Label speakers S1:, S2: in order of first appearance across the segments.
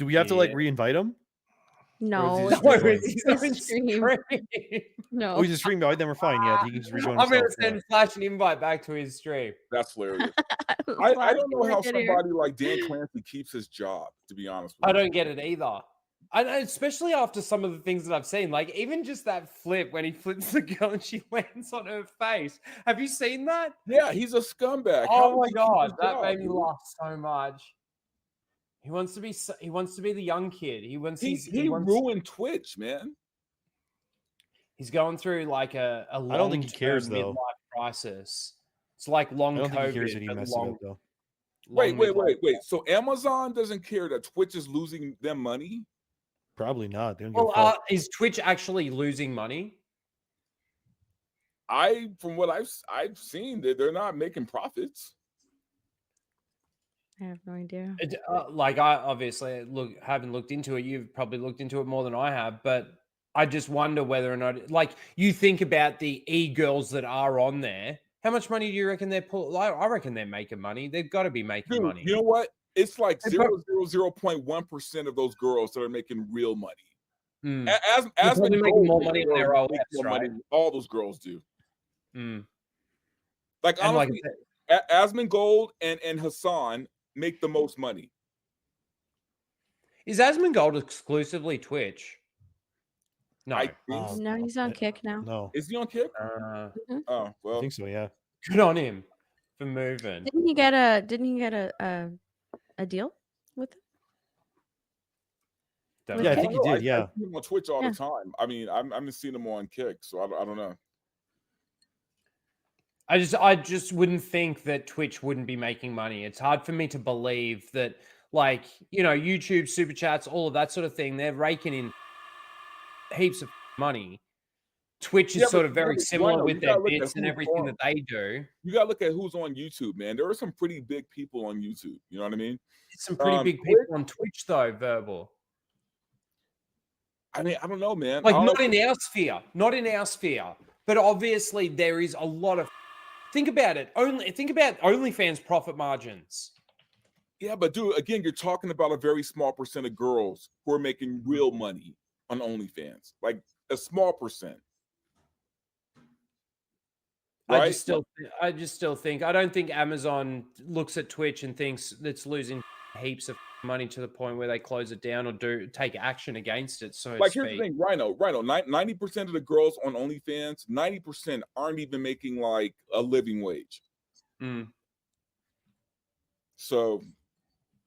S1: Do we have to like re-invite him?
S2: No,
S1: He's
S2: on stream. No.
S1: Oh, he's a stream. No, then we're fine. Yeah, he can just rejoin
S3: I'm going to
S1: himself.
S3: send Flash an invite back to his stream.
S4: That's hilarious. I don't know how somebody like Dan Clancy keeps his job, to be honest with you.
S3: I don't get it either. And especially after some of the things that I've seen, like even just that flip when he flips the girl and she lands on her face. Have you seen that?
S4: Yeah, he's a scumbag.
S3: Oh my God, that made me laugh so much. He wants to be the young kid. He
S4: ruined Twitch, man.
S3: He's going through like a long,
S1: I don't think he cares though.
S3: Midlife crisis. It's like long
S1: I don't
S3: COVID.
S1: think he cares that he messed it up though.
S4: Wait. So Amazon doesn't care that Twitch is losing them money?
S1: Probably not.
S3: Well, is Twitch actually losing money?
S4: From what I've seen, that they're not making profits.
S2: I have no idea.
S3: Like I obviously haven't looked into it. You've probably looked into it more than I have, but I just wonder whether or not, like, you think about the e-girls that are on there. How much money do you reckon they're pulling? I reckon they're making money. They've got to be making money.
S4: You know what? It's like 0.1% of those girls that are making real money. As
S3: they're making more money than their OS, right?
S4: All those girls do. Like
S3: And
S4: honestly, Asmongold and Hassan make the most money.
S3: Is Asmongold exclusively Twitch? No.
S2: No, he's on Kick now.
S1: No.
S4: Is he on Kick? Oh, well.
S1: I think so, yeah.
S3: Good on him for moving.
S2: Didn't he get a deal with him?
S1: Yeah, I think he did. Yeah,
S4: I see him on Twitch all the time. I mean, I'm seeing him on Kick, so I don't know.
S3: I just wouldn't think that Twitch wouldn't be making money. It's hard for me to believe that, like, you know, YouTube super chats, all of that sort of thing, they're raking in heaps of money. Twitch is sort of very similar with their bits and everything that they do.
S4: You gotta look at who's on YouTube, man. There are some pretty big people on YouTube. You know what I mean?
S3: Some pretty big people on Twitch, though, Verbal.
S4: I mean, I don't know, man.
S3: Like, not in our sphere. But obviously, there is a lot of. Think about it. Think about OnlyFans profit margins.
S4: Yeah, but dude, again, you're talking about a very small percent of girls who are making real money on OnlyFans, like a small percent. Right?
S3: I just still think I don't think Amazon looks at Twitch and thinks it's losing heaps of money to the point where they close it down or take action against it. So
S4: like, here's the thing, Rhino, 90% of the girls on OnlyFans, 90% aren't even making like a living wage. So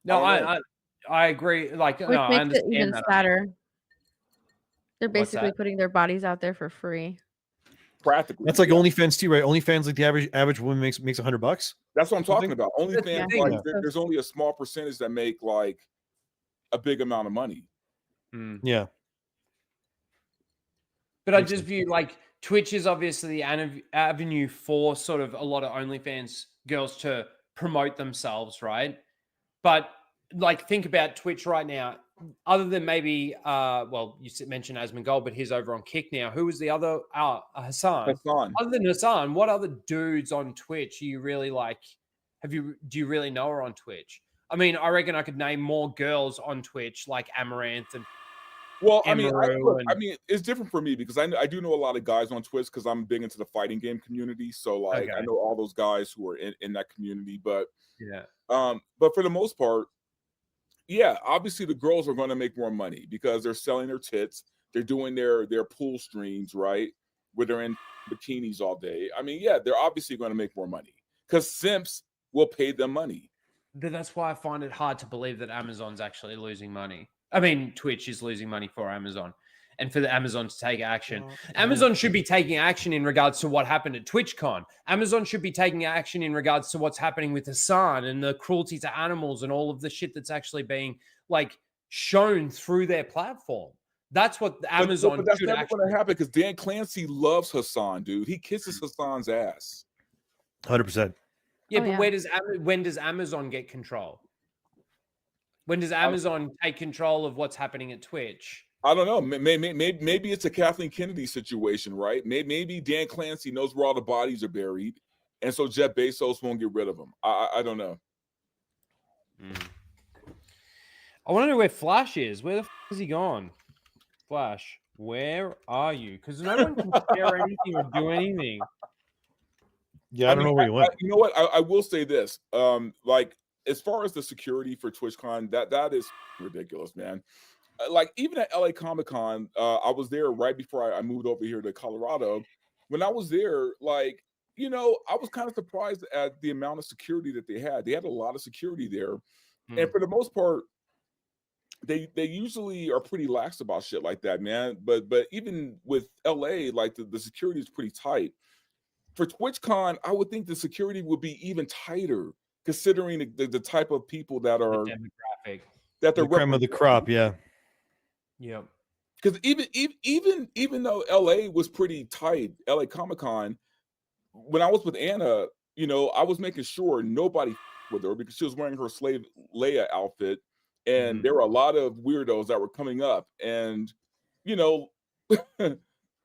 S3: no, I agree. Like,
S2: Which
S3: no, I
S2: makes
S3: understand
S2: it even
S3: that.
S2: sadder. They're
S3: What's
S2: basically
S3: that?
S2: putting their bodies out there for free.
S4: Practically,
S1: that's like OnlyFans too, right? OnlyFans, like the average woman makes $100.
S4: That's what I'm talking about. OnlyFans,
S3: Yeah.
S4: like there's only a small percentage that make like a big amount of money.
S1: Yeah,
S3: but I just view like Twitch is obviously the avenue for sort of a lot of OnlyFans girls to promote themselves, right? But like, think about Twitch right now. Other than maybe, well, you mentioned Asmongold, but he's over on Kick now. Who was the other? Hassan. Other than Hassan, what other dudes on Twitch are you really like? Do you really know her on Twitch? I mean, I reckon I could name more girls on Twitch like Amaranth and.
S4: Well, I mean, it's different for me because I do know a lot of guys on Twitch because I'm big into the fighting game community. So like, I know all those guys who are in that community. But but for the most part. Yeah, obviously the girls are going to make more money because they're selling their tits. They're doing their pool streams, right? Where they're in bikinis all day. I mean, yeah, they're obviously going to make more money because simps will pay them money.
S3: But that's why I find it hard to believe that Amazon's actually losing money. I mean, Twitch is losing money for Amazon. And for the Amazon to take action. Amazon should be taking action in regards to what happened at TwitchCon. Amazon should be taking action in regards to what's happening with Hassan and the cruelty to animals and all of the shit that's actually being like shown through their platform. That's what Amazon
S4: but that's
S3: should
S4: never going to happen because Dan Clancy loves Hassan, dude. He kisses Hassan's ass.
S1: 100%.
S3: Yeah, but when does Amazon get control? When does Amazon take control of what's happening at Twitch?
S4: I don't know. Maybe it's a Kathleen Kennedy situation, right? Maybe Dan Clancy knows where all the bodies are buried, and so Jeff Bezos won't get rid of them. I don't know.
S3: I want to know where Flash is. Where the f is he gone? Flash, where are you? Because no one can share anything or do anything.
S1: Yeah, I don't know where you went.
S4: You know what? I will say this. Like as far as the security for TwitchCon, that is ridiculous, man. Like even at LA Comic Con, I was there right before I moved over here to Colorado. When I was there, like, you know, I was kind of surprised at the amount of security that they had. They had a lot of security there. And for the most part, they usually are pretty lax about shit like that, man. But even with LA, like the security is pretty tight. For TwitchCon, I would think the security would be even tighter, considering the type of people that are
S3: demographic.
S4: That they're
S1: the creme of the crop, yeah.
S3: Yep.
S4: Because even though LA was pretty tight, LA Comic Con, when I was with Anna, you know, I was making sure nobody with her because she was wearing her slave Leia outfit, and there were a lot of weirdos that were coming up, and you know,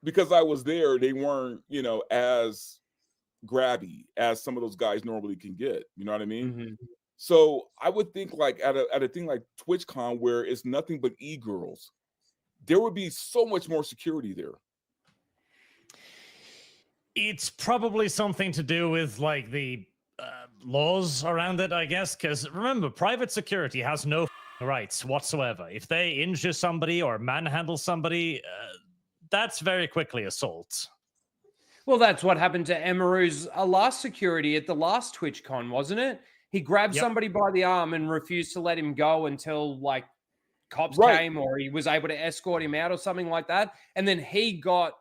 S4: because I was there, they weren't, you know, as grabby as some of those guys normally can get. You know what I mean? So I would think like at a thing like TwitchCon where it's nothing but e-girls, there would be so much more security there.
S5: It's probably something to do with like the laws around it, I guess. Because remember, private security has no rights whatsoever. If they injure somebody or manhandle somebody, that's very quickly assault.
S3: Well, that's what happened to Emaru's last security at the last TwitchCon, wasn't it? He grabbed somebody by the arm and refused to let him go until like cops came, or he was able to escort him out or something like that. And then he got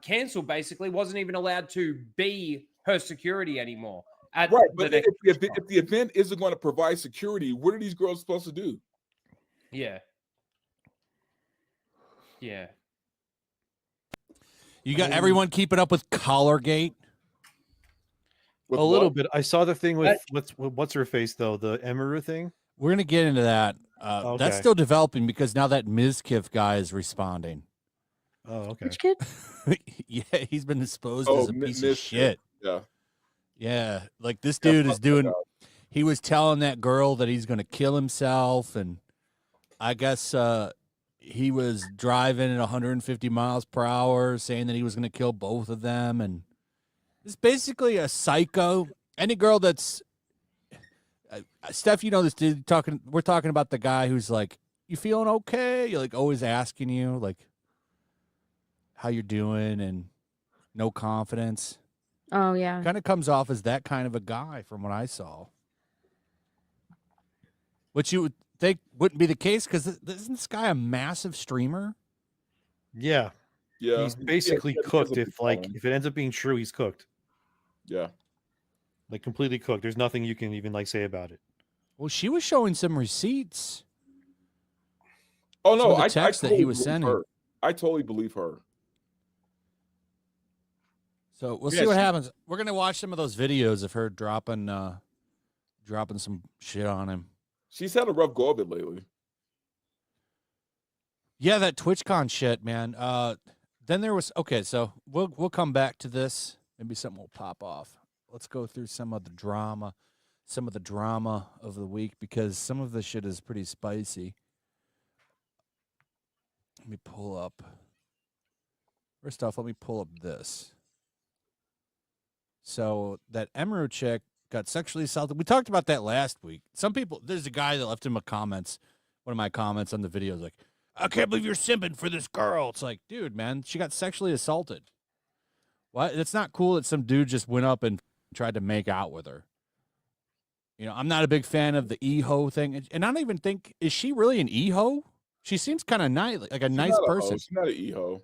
S3: cancelled, basically, wasn't even allowed to be her security anymore.
S4: But if the event isn't going to provide security, what are these girls supposed to do?
S3: Yeah. Yeah.
S6: You got everyone keeping up with Collargate?
S1: With a little bit. I saw the thing with what's her face though, the Emaru thing.
S6: We're gonna get into that.
S1: Okay.
S6: That's still developing because now that Mizkif guy is responding.
S1: Oh, okay.
S2: Which kid?
S6: Yeah, he's been exposed as a piece of shit.
S4: Yeah.
S6: Yeah, like this dude is doing. He was telling that girl that he's gonna kill himself, and I guess he was driving at 150 miles per hour, saying that he was gonna kill both of them, and it's basically a psycho. Any girl that's Steph, you know this dude talking. We're talking about the guy who's like, "You feeling okay?" You're like always asking you like how you're doing, and no confidence.
S2: Oh yeah.
S6: Kind of comes off as that kind of a guy from what I saw. Which you would think wouldn't be the case because isn't this guy a massive streamer?
S1: Yeah.
S4: Yeah.
S1: He's basically cooked. If it ends up being true, he's cooked.
S4: Yeah.
S1: Like completely cooked. There's nothing you can even like say about it.
S6: Well, she was showing some receipts.
S4: Oh no,
S6: I text that he was sending.
S4: Her. I totally believe her.
S6: So we'll see what happens. We're gonna watch some of those videos of her dropping some shit on him.
S4: She's had a rough go of it lately.
S6: Yeah, that TwitchCon shit, man. Then there was so we'll come back to this. Maybe something will pop off. Let's go through some of the drama of the week because some of the shit is pretty spicy. Let me pull up. First off, let me pull up this. So that Emaru chick got sexually assaulted. We talked about that last week. Some people, there's a guy that left him one of my comments on the video is like, I can't believe you're simping for this girl. It's like, dude, man, she got sexually assaulted. What? It's not cool that some dude just went up and tried to make out with her. You know, I'm not a big fan of the e-ho thing. And I don't even think, is she really an e-ho? She seems kind of nice, like a nice person.
S4: She's not an e-ho.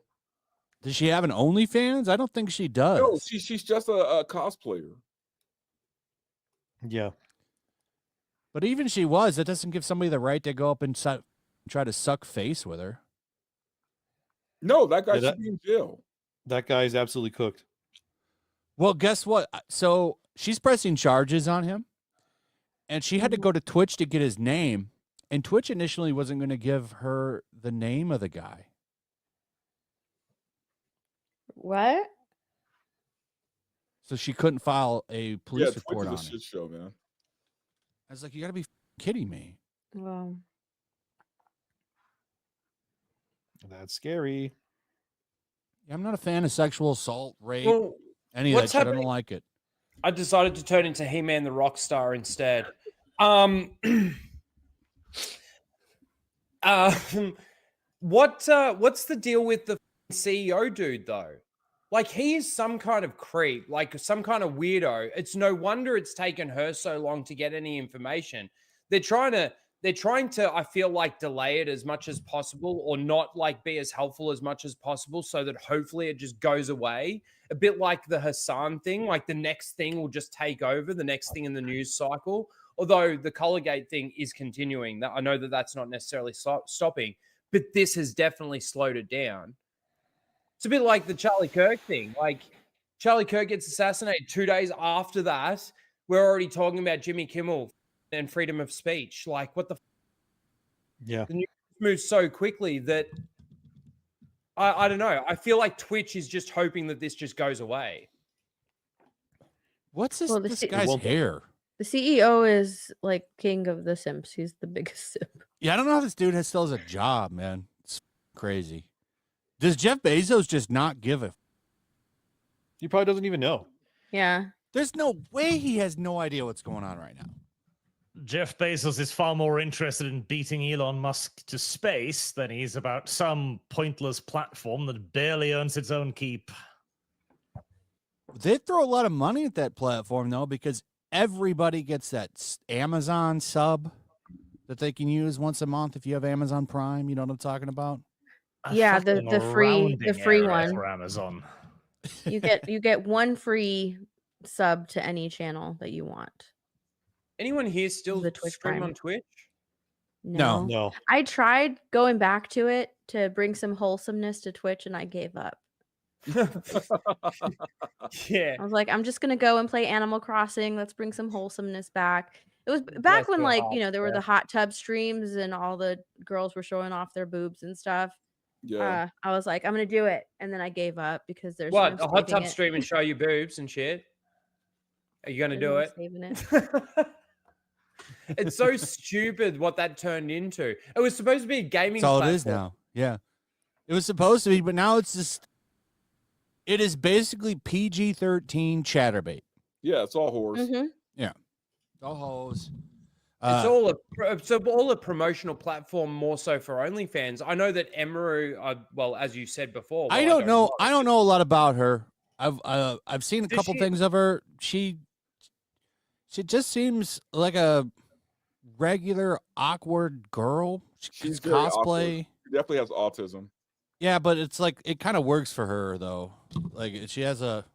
S6: Does she have an OnlyFans? I don't think she does.
S4: No, she's just a cosplayer.
S1: Yeah.
S6: But even if she was, that doesn't give somebody the right to go up and try to suck face with her.
S4: No, that guy should be in jail.
S1: That guy is absolutely cooked.
S6: Well, guess what? So she's pressing charges on him, and she had to go to Twitch to get his name, and Twitch initially wasn't going to give her the name of the guy.
S2: What?
S6: So she couldn't file a police report on
S4: Twitch is a
S6: him.
S4: shit show, man.
S6: I was like, you got to be kidding me?
S2: Well,
S1: That's scary.
S6: I'm not a fan of sexual assault, rape,
S3: Well,
S6: any of that
S3: what's
S6: shit. I
S3: happening?
S6: don't like it.
S3: I decided to turn into He-Man the Rockstar instead. What's the deal with the CEO dude though? Like he is some kind of creep, like some kind of weirdo. It's no wonder it's taken her so long to get any information. They're trying to, I feel like, delay it as much as possible or not like be as helpful as much as possible so that hopefully it just goes away. A bit like the Hassan thing, like the next thing will just take over, the next thing in the news cycle. Although the Colgate thing is continuing, that I know that that's not necessarily stopping, but this has definitely slowed it down. It's a bit like the Charlie Kirk thing. Like Charlie Kirk gets assassinated 2 days after that. We're already talking about Jimmy Kimmel and freedom of speech. Like what the?
S1: Yeah.
S3: The news moves so quickly that I don't know. I feel like Twitch is just hoping that this just goes away.
S6: What's this,
S2: Well,
S6: this guy's hair?
S2: the CEO is like king of the simps. He's the biggest simp.
S6: Yeah, I don't know how this dude still has a job, man. It's crazy. Does Jeff Bezos just not give a?
S1: He probably doesn't even know.
S2: Yeah.
S6: There's no way he has no idea what's going on right now.
S5: Jeff Bezos is far more interested in beating Elon Musk to space than he's about some pointless platform that barely earns its own keep.
S6: They throw a lot of money at that platform, though, because everybody gets that Amazon sub that they can use once a month if you have Amazon Prime. You know what I'm talking about?
S2: Yeah, the free one
S5: for Amazon.
S2: You get one free sub to any channel that you want.
S3: Anyone here still
S2: The Twitch
S3: stream
S2: Prime.
S3: on Twitch?
S1: No.
S2: I tried going back to it to bring some wholesomeness to Twitch, and I gave up.
S3: Yeah.
S2: I was like, I'm just gonna go and play Animal Crossing. Let's bring some wholesomeness back. It was back when, like, there were the hot tub streams and all the girls were showing off their boobs and stuff.
S4: Yeah.
S2: I was like, I'm gonna do it, and then I gave up because there's
S3: What?
S2: no
S3: A hot
S2: saving
S3: tub
S2: it.
S3: stream and show your boobs and shit? Are you gonna
S2: There's
S3: do
S2: no
S3: it?
S2: saving it.
S3: It's so stupid what that turned into. It was supposed to be a gaming
S6: That's all
S3: platform.
S6: it is now. Yeah. It was supposed to be, but now it's just, it is basically PG-13 chatterbait.
S4: Yeah, it's all whores.
S2: Mm-hmm.
S6: Yeah. All hoes.
S3: It's all a promotional platform, more so for OnlyFans. I know that Emaru, well, as you said before,
S6: I don't know a lot about her. I've seen a couple things of her. She just seems like a regular awkward girl. She's
S4: very
S6: cosplay.
S4: awkward. She definitely has autism.
S6: Yeah, but it's like it kind of works for her though. Like she has a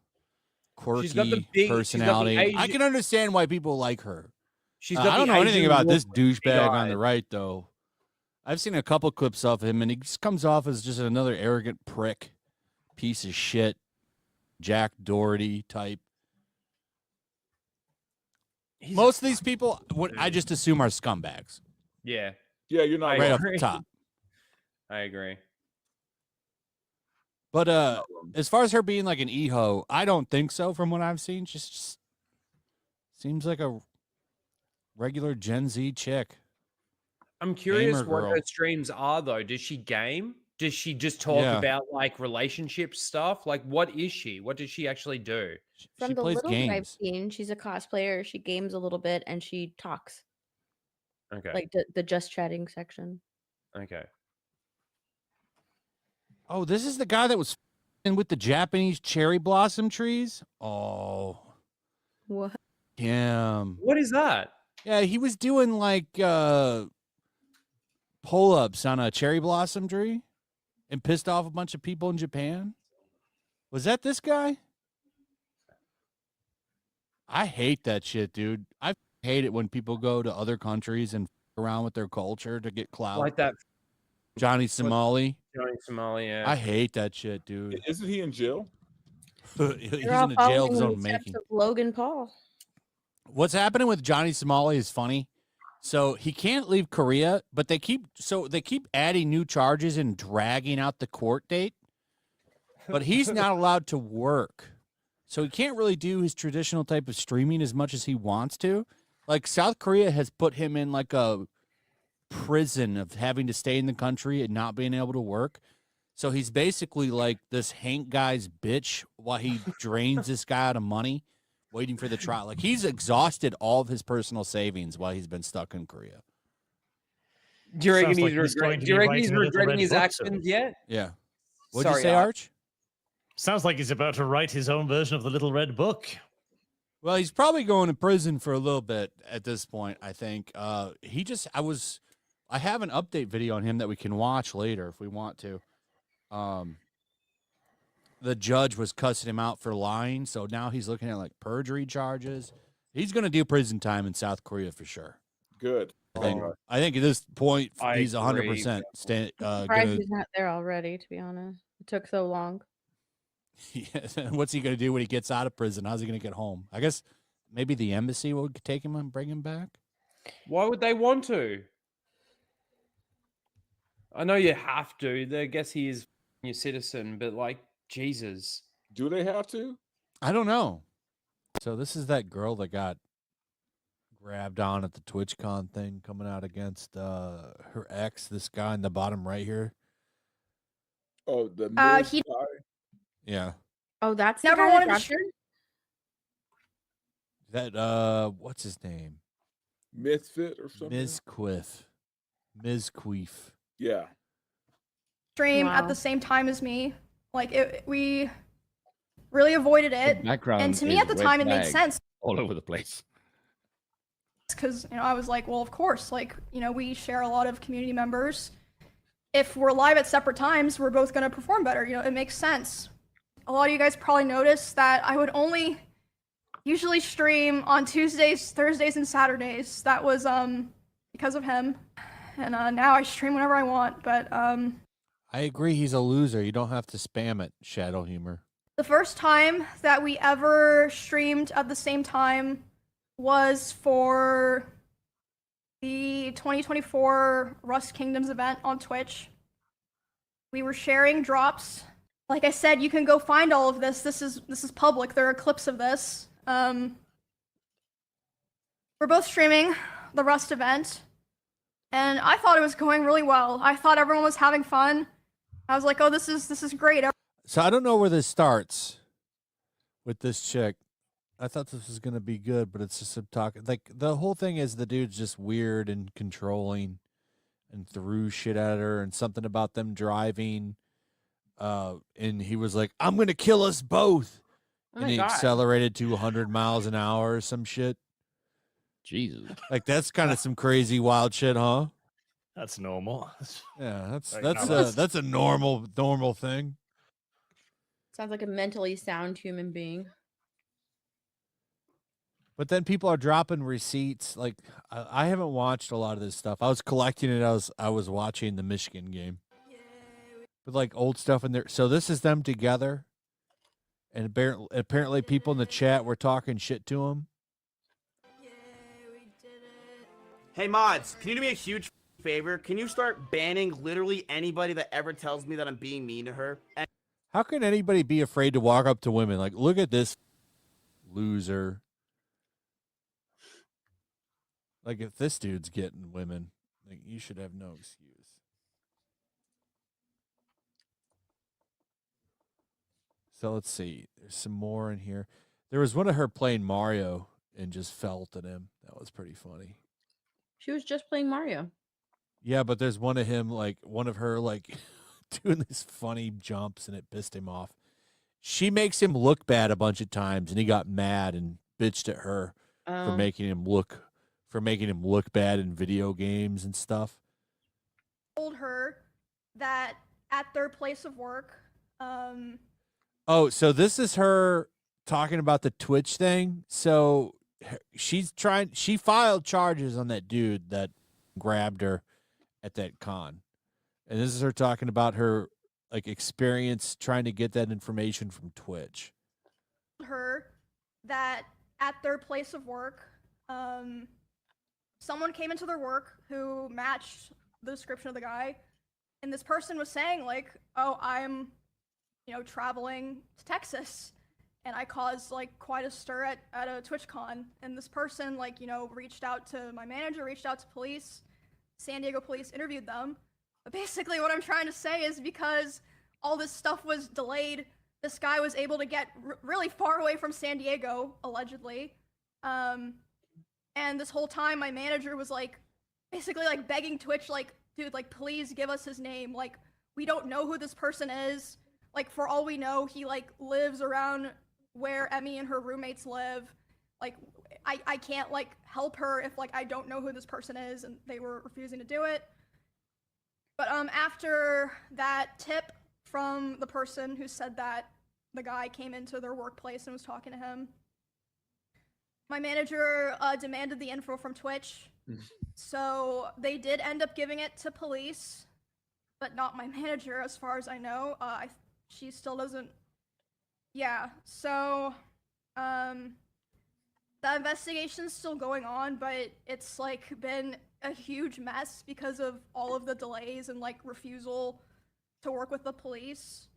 S6: quirky personality. I can understand why people like her. I don't know anything about this douchebag on the right though. I've seen a couple clips of him, and he just comes off as just another arrogant prick, piece of shit, Jack Doherty type. Most of these people, I just assume are scumbags.
S3: Yeah.
S4: Yeah, you're not
S6: right off the top.
S3: I agree.
S6: But as far as her being like an e-ho, I don't think so from what I've seen. Just seems like a regular Gen Z chick.
S3: I'm curious
S6: Gamer
S3: what
S6: girl.
S3: her streams are, though. Does she game? Does she just talk about like relationship stuff? Like, what is she? What does she actually do?
S2: From
S6: She
S2: the
S6: plays
S2: little that I've
S6: games.
S2: seen, she's a cosplayer. She games a little bit and she talks.
S3: Okay.
S2: Like the just chatting section.
S3: Okay.
S6: Oh, this is the guy that was in with the Japanese cherry blossom trees. Oh,
S2: What?
S6: him.
S3: What is that?
S6: Yeah, he was doing like pull-ups on a cherry blossom tree and pissed off a bunch of people in Japan. Was that this guy? I hate that shit, dude. I hate it when people go to other countries and around with their culture to get clout.
S3: Like that
S6: Johnny Somali.
S3: Johnny Somali, yeah.
S6: I hate that shit, dude.
S4: Isn't he in jail?
S6: He's
S2: They're all
S6: in a jail of his
S2: following
S6: own
S2: the steps
S6: making.
S2: of Logan Paul.
S6: What's happening with Johnny Somali is funny. So he can't leave Korea, but they keep adding new charges and dragging out the court date. But he's not allowed to work. So he can't really do his traditional type of streaming as much as he wants to. Like South Korea has put him in like a prison of having to stay in the country and not being able to work. So he's basically like this Hank guy's bitch while he drains this guy out of money, waiting for the trial. Like he's exhausted all of his personal savings while he's been stuck in Korea.
S3: Do you reckon he's regretting his actions yet?
S6: Yeah. What'd you say, Arch?
S5: Sounds like he's about to write his own version of the Little Red Book.
S6: Well, he's probably going to prison for a little bit at this point, I think. I have an update video on him that we can watch later if we want to. The judge was cussing him out for lying, so now he's looking at like perjury charges. He's going to do prison time in South Korea for sure.
S4: Good.
S6: I think at this point he's 100%
S2: surprised he's not there already, to be honest. It took so long.
S6: Yeah. What's he going to do when he gets out of prison? How's he going to get home? I guess maybe the embassy will take him and bring him back.
S3: Why would they want to? I know you have to. I guess he is your citizen, but like, Jesus.
S4: Do they have to?
S6: I don't know. So this is that girl that got grabbed on at the TwitchCon thing coming out against her ex, this guy in the bottom right here.
S4: Oh, the
S7: guy?
S6: Yeah.
S2: Oh, that's
S7: never wanted to.
S6: That what's his name?
S4: Misfit or something.
S6: Ms. Queef.
S4: Yeah.
S7: Stream at the same time as me. Like we really avoided it. And to me at the time it made sense.
S6: All over the place.
S7: Because I was like, well, of course, like we share a lot of community members. If we're live at separate times, we're both gonna perform better. It makes sense. A lot of you guys probably noticed that I would only usually stream on Tuesdays, Thursdays, and Saturdays. That was because of him. And now I stream whenever I want. But
S6: I agree, he's a loser. You don't have to spam it, Shadow Humor.
S7: The first time that we ever streamed at the same time was for the 2024 Rust Kingdoms event on Twitch. We were sharing drops. Like I said, you can go find all of this. This is public. There are clips of this. We're both streaming the Rust event, and I thought it was going really well. I thought everyone was having fun. I was like, oh, this is great.
S6: So I don't know where this starts with this chick. I thought this was gonna be good, but it's just some talk. Like the whole thing is the dude's just weird and controlling, and threw shit at her, and something about them driving. And he was like, "I'm gonna kill us both," and he accelerated to 100 miles an hour or some shit.
S8: Jesus,
S6: like that's kind of some crazy wild shit, huh?
S5: That's normal.
S6: Yeah, that's a normal thing.
S2: Sounds like a mentally sound human being.
S6: But then people are dropping receipts. Like I haven't watched a lot of this stuff. I was collecting it. I was watching the Michigan game. With like old stuff in there. So this is them together. And apparently people in the chat were talking shit to him.
S9: Hey mods, can you do me a huge favor? Can you start banning literally anybody that ever tells me that I'm being mean to her?
S6: How can anybody be afraid to walk up to women? Like, look at this loser. Like, if this dude's getting women, like, you should have no excuse. So let's see. There's some more in here. There was one of her playing Mario and just felt at him. That was pretty funny.
S2: She was just playing Mario.
S6: Yeah, but there's one of him, like, one of her, like, doing these funny jumps, and it pissed him off. She makes him look bad a bunch of times, and he got mad and bitched at her for making him look bad in video games and stuff.
S7: Told her that at their place of work,
S6: Oh, so this is her talking about the Twitch thing. So she filed charges on that dude that grabbed her at that con. And this is her talking about her like experience trying to get that information from Twitch.
S7: Her that at their place of work, someone came into their work who matched the description of the guy, and this person was saying like, "Oh, I'm, traveling to Texas," and I caused like quite a stir at a TwitchCon. And this person, like, you know, reached out to my manager, reached out to police. San Diego police interviewed them. But basically, what I'm trying to say is because all this stuff was delayed, this guy was able to get really far away from San Diego, allegedly. And this whole time, my manager was like, basically like begging Twitch, like, dude, like, please give us his name. Like, we don't know who this person is. Like, for all we know, he like lives around where Emmy and her roommates live. Like, I can't like help her if like I don't know who this person is, and they were refusing to do it. But after that tip from the person who said that the guy came into their workplace and was talking to him, my manager demanded the info from Twitch. So they did end up giving it to police, but not my manager, as far as I know. She still doesn't. Yeah. So the investigation's still going on, but it's like been a huge mess because of all of the delays and like refusal to work with the police.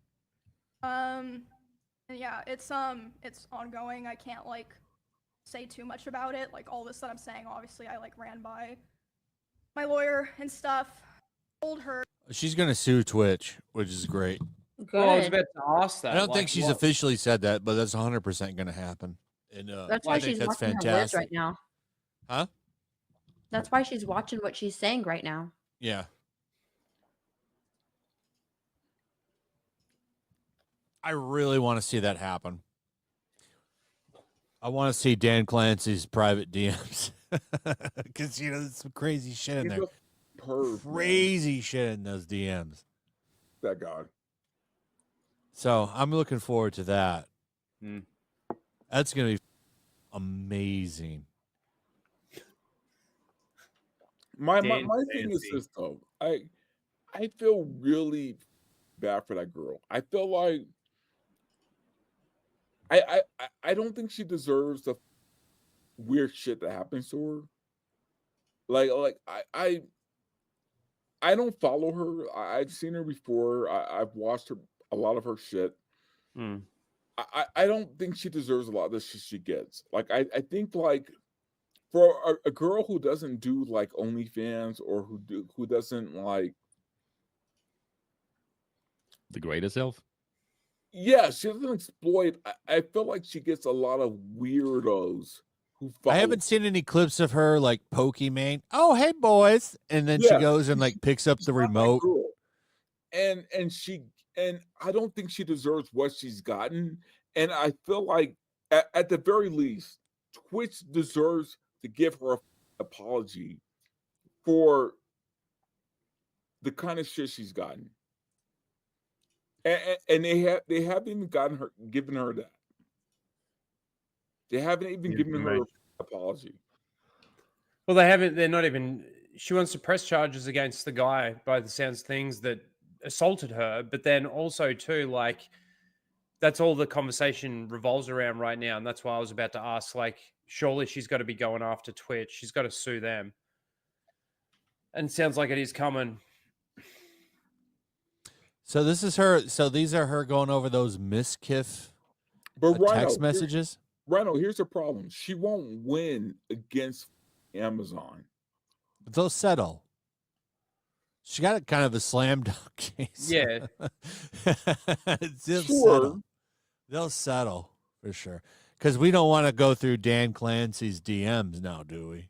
S7: And yeah, it's ongoing. I can't like say too much about it. Like all this that I'm saying, obviously I like ran by my lawyer and stuff. Told her
S6: she's gonna sue Twitch, which is great.
S2: Good.
S3: Well, I was about to ask that.
S6: I don't think she's officially said that, but that's 100% gonna happen. And
S2: that's why she's watching her words right now.
S6: Huh?
S2: That's why she's watching what she's saying right now.
S6: Yeah. I really want to see that happen. I want to see Dan Clancy's private DMs because you know there's some crazy shit in there. Crazy shit in those DMs.
S4: That guy.
S6: So I'm looking forward to that. That's gonna be amazing.
S4: My thing is this though. I feel really bad for that girl. I feel like I don't think she deserves the weird shit that happens to her. Like I don't follow her. I've seen her before. I've watched a lot of her shit. I don't think she deserves a lot of the shit she gets. Like I think like for a girl who doesn't do like OnlyFans or who doesn't like
S8: degrade herself.
S4: Yeah, she doesn't exploit. I feel like she gets a lot of weirdos who follow.
S6: I haven't seen any clips of her like Pokemon. Oh, hey boys, and then she goes and like picks up the remote.
S4: And I don't think she deserves what she's gotten. And I feel like at the very least, Twitch deserves to give her an apology for the kind of shit she's gotten. And they haven't even given her that. They haven't even given her an apology.
S3: Well, they haven't. They're not even. She wants to press charges against the guy, by the sounds of things, that assaulted her. But then also too, like, that's all the conversation revolves around right now, and that's why I was about to ask. Like, surely she's got to be going after Twitch. She's got to sue them. And it sounds like it is coming.
S6: So this is her. So these are her going over those miskiff text messages.
S4: Rhino, here's the problem. She won't win against Amazon.
S6: But they'll settle. She got kind of a slam dunk case.
S3: Yeah.
S6: They'll settle for sure. Because we don't want to go through Dan Clancy's DMs now, do we?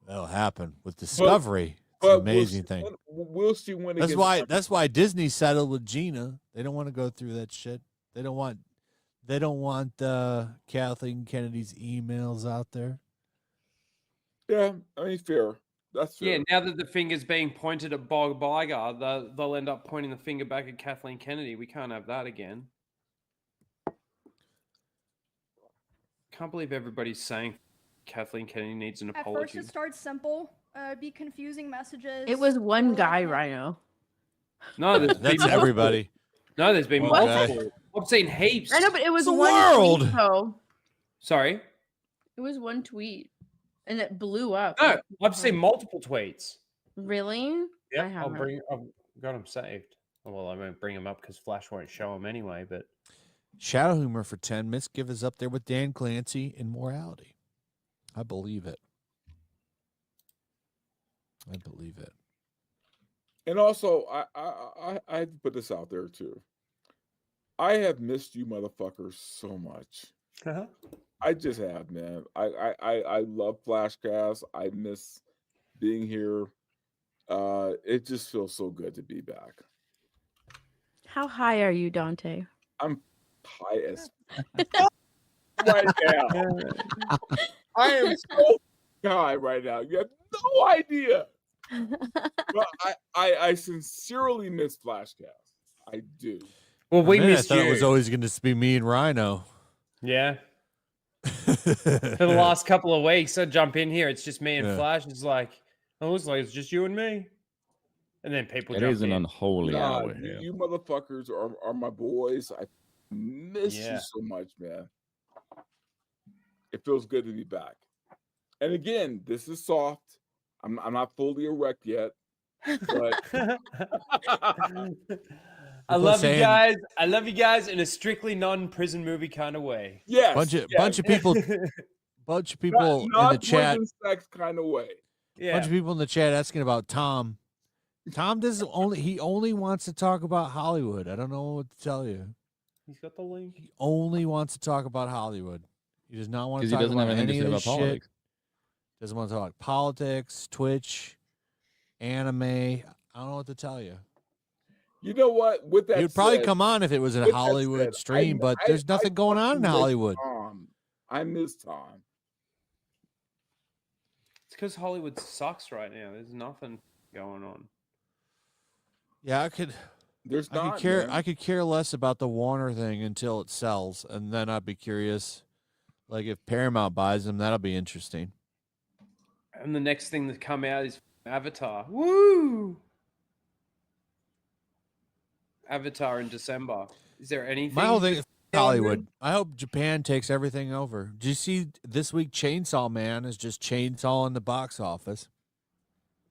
S6: That'll happen with Discovery. It's an amazing thing.
S4: We'll see when.
S6: That's why Disney settled with Gina. They don't want to go through that shit. They don't want Kathleen Kennedy's emails out there.
S4: Yeah, I mean, fair. That's fair.
S3: Yeah, now that the finger's being pointed at Bob Iger, they'll end up pointing the finger back at Kathleen Kennedy. We can't have that again. Can't believe everybody's saying Kathleen Kennedy needs an apology.
S7: At first, it starts simple. Be confusing messages.
S2: It was one guy, Rhino.
S3: No,
S6: that's everybody.
S3: No, there's been multiple. I've seen heaps.
S2: I know, but it was
S6: one
S2: world. Tweet, though.
S3: Sorry?
S2: It was one tweet, and it blew up.
S3: No, I've seen multiple tweets.
S2: Really?
S3: Yeah, I've got them saved. Well, I won't bring them up because Flash won't show them anyway, but...
S6: Shadow Humor for 10. Miskiv is up there with Dan Clancy in morality. I believe it. I believe it.
S4: And also, I have to put this out there too. I have missed you motherfuckers so much. I just have, man. I love FlashCast. I miss being here. It just feels so good to be back.
S2: How high are you, Dante?
S4: I'm high as right now. I am so high right now. You have no idea. But I sincerely miss FlashCast. I do.
S3: Well, we missed
S6: I thought
S3: you.
S6: it was always going to be me and Rhino.
S3: Yeah. For the last couple of weeks, I jump in here. It's just me and Flash. It's like, it looks like it's just you and me. And then people jump in.
S8: It is an unholy hour.
S4: You motherfuckers are my boys. I miss you so much, man. It feels good to be back. And again, this is soft. I'm not fully erect yet. But
S3: I love you guys. I love you guys in a strictly non-prison movie kind of way.
S4: Yes.
S6: Bunch of people in the chat.
S4: Sex kind of way.
S6: Yeah. Bunch of people in the chat asking about Tom. Tom only wants to talk about Hollywood. I don't know what to tell you.
S3: He's got the link.
S6: He only wants to talk about Hollywood. He does not want to talk
S8: he doesn't
S6: about
S8: have anything
S6: any
S8: to
S6: of
S8: say
S6: this
S8: about
S6: shit.
S8: politics.
S6: Doesn't want to talk about politics, Twitch, anime. I don't know what to tell you.
S4: You know what? With that,
S6: he would probably come on if it was a Hollywood stream, but there's nothing going on in Hollywood.
S4: I miss Tom.
S3: It's because Hollywood sucks right now. There's nothing going on.
S6: Yeah, I could care less about the Warner thing until it sells, and then I'd be curious. Like if Paramount buys them, that'll be interesting.
S3: And the next thing that come out is Avatar. Woo! Avatar in December. Is there anything?
S6: My whole thing is Hollywood. I hope Japan takes everything over. Do you see this week Chainsaw Man is just chainsaw in the box office?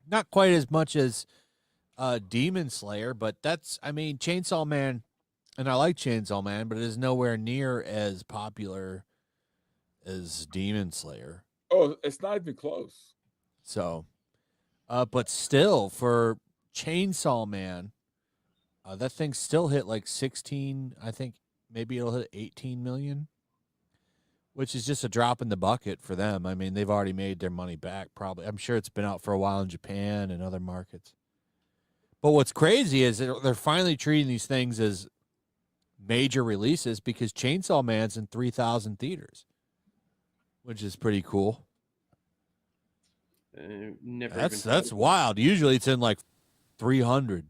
S6: Not quite as much as Demon Slayer, but Chainsaw Man, and I like Chainsaw Man, but it is nowhere near as popular as Demon Slayer.
S4: Oh, it's not even close.
S6: So, but still, for Chainsaw Man, that thing still hit like 16. I think maybe it'll hit 18 million, which is just a drop in the bucket for them. I mean, they've already made their money back. Probably, I'm sure it's been out for a while in Japan and other markets. But what's crazy is they're finally treating these things as major releases because Chainsaw Man's in 3,000 theaters, which is pretty cool. That's wild. Usually it's in like 300,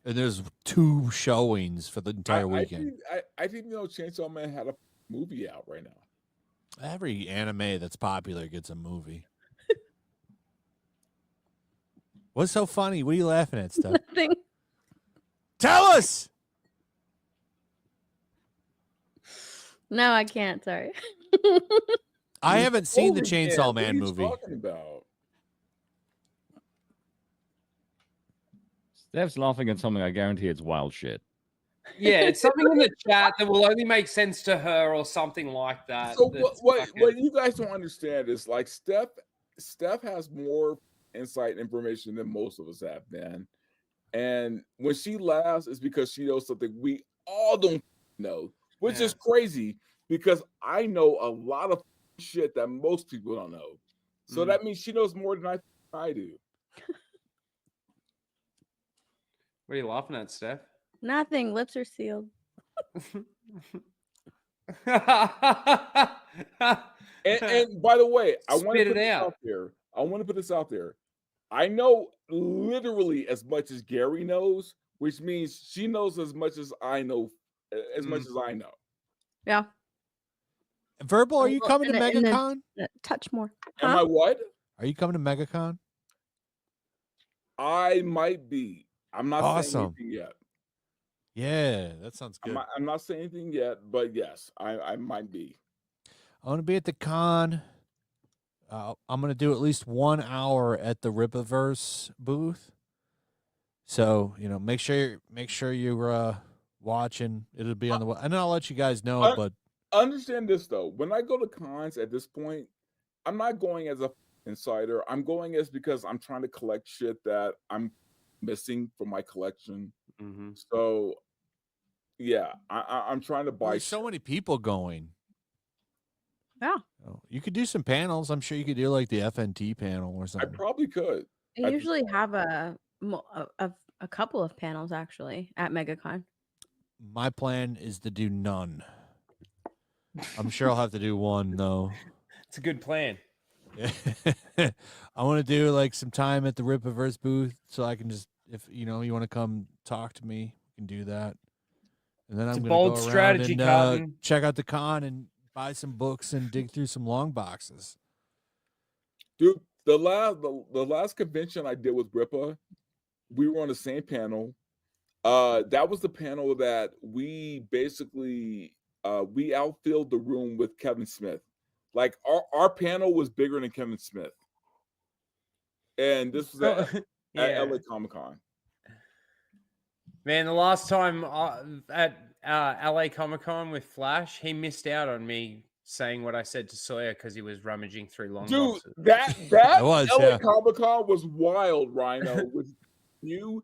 S6: and there's 2 showings for the entire weekend.
S4: I didn't know Chainsaw Man had a movie out right now.
S6: Every anime that's popular gets a movie. What's so funny? What are you laughing at, Steph?
S2: Nothing.
S6: Tell us.
S2: No, I can't. Sorry.
S6: I haven't seen the Chainsaw Man movie.
S4: What are you talking about?
S8: Steph's laughing at something. I guarantee it's wild shit.
S3: Yeah, it's something in the chat that will only make sense to her or something like that.
S4: So what you guys don't understand is like Steph has more insight information than most of us have, man. And when she laughs, it's because she knows something we all don't know, which is crazy because I know a lot of shit that most people don't know. So that means she knows more than I do.
S3: What are you laughing at, Steph?
S2: Nothing. Lips are sealed.
S4: And by the way, I want to put this out there. I want to put this out there. I know literally as much as Gary knows, which means she knows as much as I know, as much as I know.
S2: Yeah.
S6: Verbal, are you coming to MegaCon?
S2: Touch more.
S4: Am I what?
S6: Are you coming to MegaCon?
S4: I might be. I'm not saying anything yet.
S6: Yeah, that sounds good.
S4: I'm not saying anything yet, but yes, I might be.
S6: I want to be at the con. I'm going to do at least 1 hour at the Ripaverse booth. So, make sure you're watching. It'll be on the and I'll let you guys know. But
S4: understand this though, when I go to cons at this point, I'm not going as a insider. I'm going as because I'm trying to collect shit that I'm missing from my collection.
S3: Mm-hmm.
S4: So yeah, I'm trying to buy.
S6: There's so many people going.
S2: Yeah.
S6: Oh, you could do some panels. I'm sure you could do like the FNT panel or
S4: I
S6: something.
S4: probably could.
S2: They usually have a couple of panels actually at MegaCon.
S6: My plan is to do none. I'm sure I'll have to do one though.
S3: It's a good plan.
S6: I want to do like some time at the Ripaverse booth so I can just, if you want to come talk to me, we can do that. And then I'm going to go around
S3: strategy,
S6: and check out the con and buy some books and dig through some long boxes.
S4: Dude, the last convention I did with Ripa, we were on the same panel. That was the panel that we basically we outfilled the room with Kevin Smith. Like our panel was bigger than Kevin Smith. And this was at LA Comic-Con.
S3: Man, the last time at LA Comic-Con with Flash, he missed out on me saying what I said to Sawyer because he was rummaging through long boxes.
S4: That LA Comic-Con was wild, Rhino. With you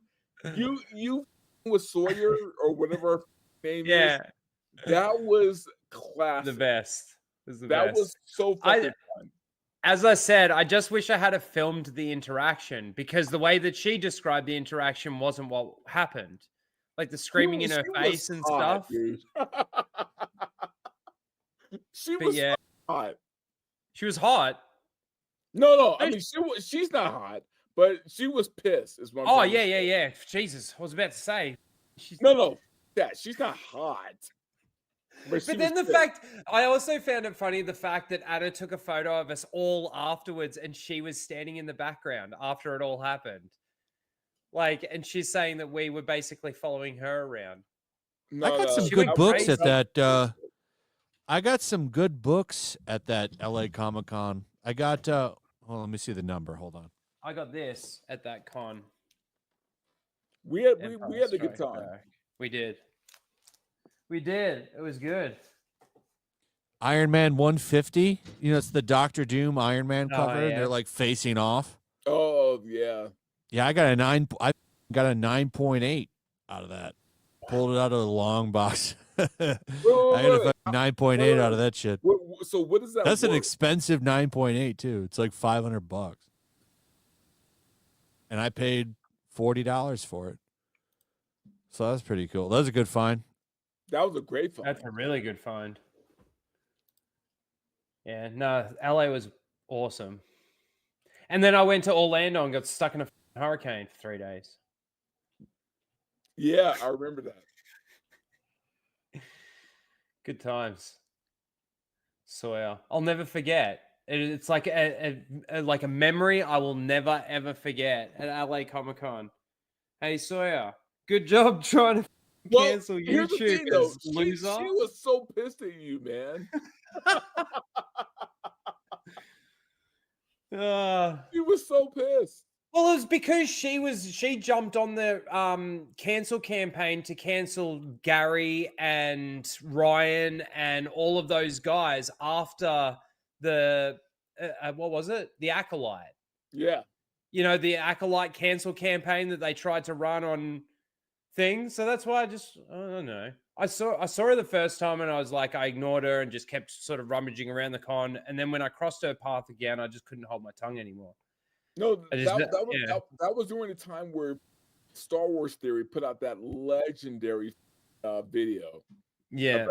S4: with Sawyer or whatever her name is. That was classic.
S3: The best.
S4: That was so fucking fun.
S3: As I said, I just wish I had filmed the interaction because the way that she described the interaction wasn't what happened. Like the screaming in her face and stuff.
S4: She was hot.
S3: She was hot.
S4: No. I mean, she's not hot, but she was pissed. Is what I'm saying.
S3: Yeah. Jesus, I was about to say.
S4: No. Yeah, she's not hot.
S3: But then the fact, I also found it funny, the fact that Anna took a photo of us all afterwards and she was standing in the background after it all happened. Like, and she's saying that we were basically following her around.
S6: I got some good books at that. I got some good books at that LA Comic-Con. I got, let me see the number. Hold on.
S3: I got this at that con.
S4: We had a good time.
S3: We did. It was good.
S6: Iron Man 150. It's the Doctor Doom Iron Man cover. And they're like facing off.
S4: Oh yeah.
S6: Yeah, I got a 9.8 out of that. Pulled it out of the long box. I got a 9.8 out of that shit.
S4: So what is that?
S6: That's an expensive 9.8 too. It's like $500. And I paid $40 for it. So that's pretty cool. That was a good find.
S4: That was a great find.
S3: That's a really good find. Yeah, no, LA was awesome. And then I went to Orlando and got stuck in a hurricane for 3 days.
S4: Yeah, I remember that.
S3: Good times. Sawyer, I'll never forget. It's like a memory I will never ever forget at LA Comic-Con. Hey Sawyer, good job trying to cancel YouTube, loser.
S4: She was so pissed at you, man. She was so pissed.
S3: Well, it was because she jumped on the cancel campaign to cancel Gary and Ryan and all of those guys after the what was it? The Acolyte.
S4: Yeah.
S3: The Acolyte cancel campaign that they tried to run on things. So that's why I don't know. I saw her the first time and I was like, I ignored her and just kept sort of rummaging around the con. And then when I crossed her path again, I just couldn't hold my tongue anymore.
S4: No, that was during the time where Star Wars Theory put out that legendary video.
S3: Yeah.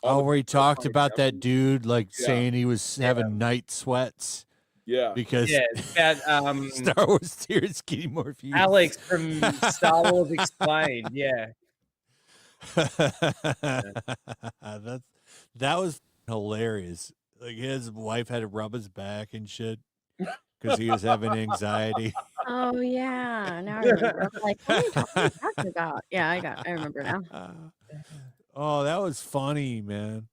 S6: Where he talked about that dude saying he was having night sweats.
S4: Yeah.
S6: Because Star Wars Theory is getting more views.
S3: Alex from Star Wars Explained. Yeah.
S6: That was hilarious. Like his wife had to rub his back and shit because he was having anxiety.
S2: Oh yeah, now I remember. I'm like, what are you talking about? Yeah, I remember now.
S6: Oh, that was funny, man.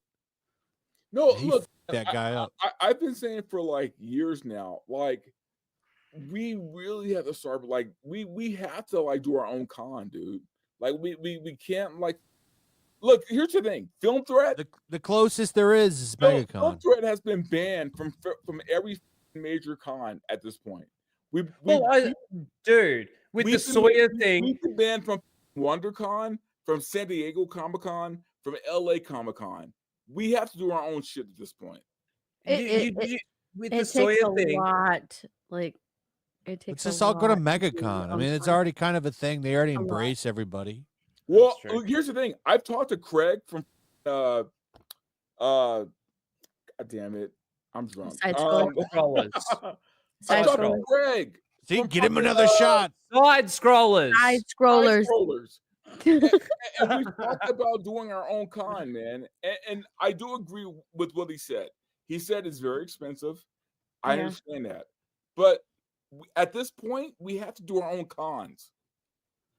S4: No, look,
S6: that guy up.
S4: I've been saying for like years now, like we really have to start. Like we have to like do our own con, dude. Like we can't like look, here's the thing. Film Threat.
S6: The closest there is MegaCon.
S4: Film Threat has been banned from every major con at this point.
S3: Dude, with the Sawyer thing,
S4: we've been banned from WonderCon, from San Diego Comic-Con, from LA Comic-Con. We have to do our own shit at this point.
S3: With the
S2: It
S3: Sawyer
S2: takes a
S3: thing,
S2: lot. Like, it takes.
S6: Let's just all go to MegaCon. I mean, it's already kind of a thing. They already embrace everybody.
S4: Well, here's the thing. I've talked to Craig from God damn it. I'm drunk.
S2: Side scrollers.
S4: I talked to Craig.
S6: See, get him another shot.
S3: Side scrollers.
S2: Side scrollers.
S4: And we talked about doing our own con, man. And I do agree with what he said. He said it's very expensive. I understand that. But at this point, we have to do our own cons.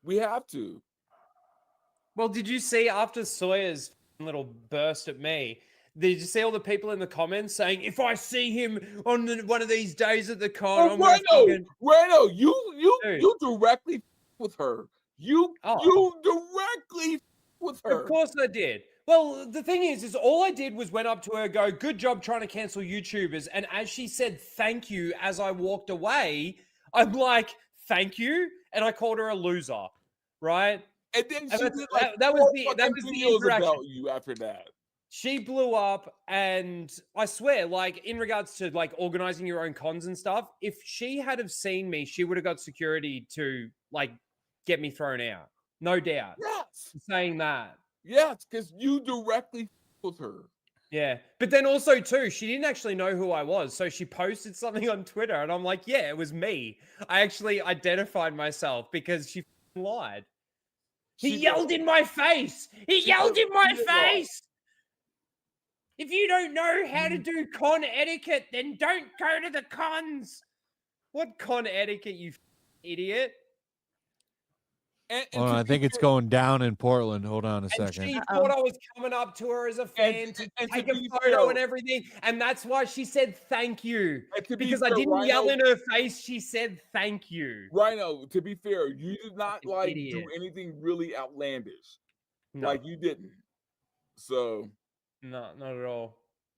S4: We have to.
S3: Well, did you see after Sawyer's little burst at me? Did you see all the people in the comments saying, "If I see him on one of these days at the con, I'm
S4: Rhino, you directly with her. You directly with her.
S3: Of course I did. Well, the thing is all I did was went up to her, go, "Good job trying to cancel YouTubers." And as she said thank you as I walked away, I'm like, "Thank you," and I called her a loser, right?
S4: And then she did
S3: that was the interaction
S4: about you after that.
S3: She blew up, and I swear, like, in regards to like organizing your own cons and stuff, if she had have seen me, she would have got security to like get me thrown out. No doubt.
S4: Yes.
S3: Saying that.
S4: Yes, because you directly with her.
S3: Yeah. But then also too, she didn't actually know who I was. So she posted something on Twitter and I'm like, yeah, it was me. I actually identified myself because she lied. He yelled in my face. He yelled in my face. If you don't know how to do con etiquette, then don't go to the cons. What con etiquette, you idiot?
S6: Hold on, I think it's going down in Portland. Hold on a second.
S3: She thought I was coming up to her as a fan to take a photo and everything. And that's why she said thank you. Because I didn't yell in her face. She said thank you.
S4: Rhino, to be fair, you did not like do anything really outlandish. No. Like you didn't. So.
S3: No, not at all.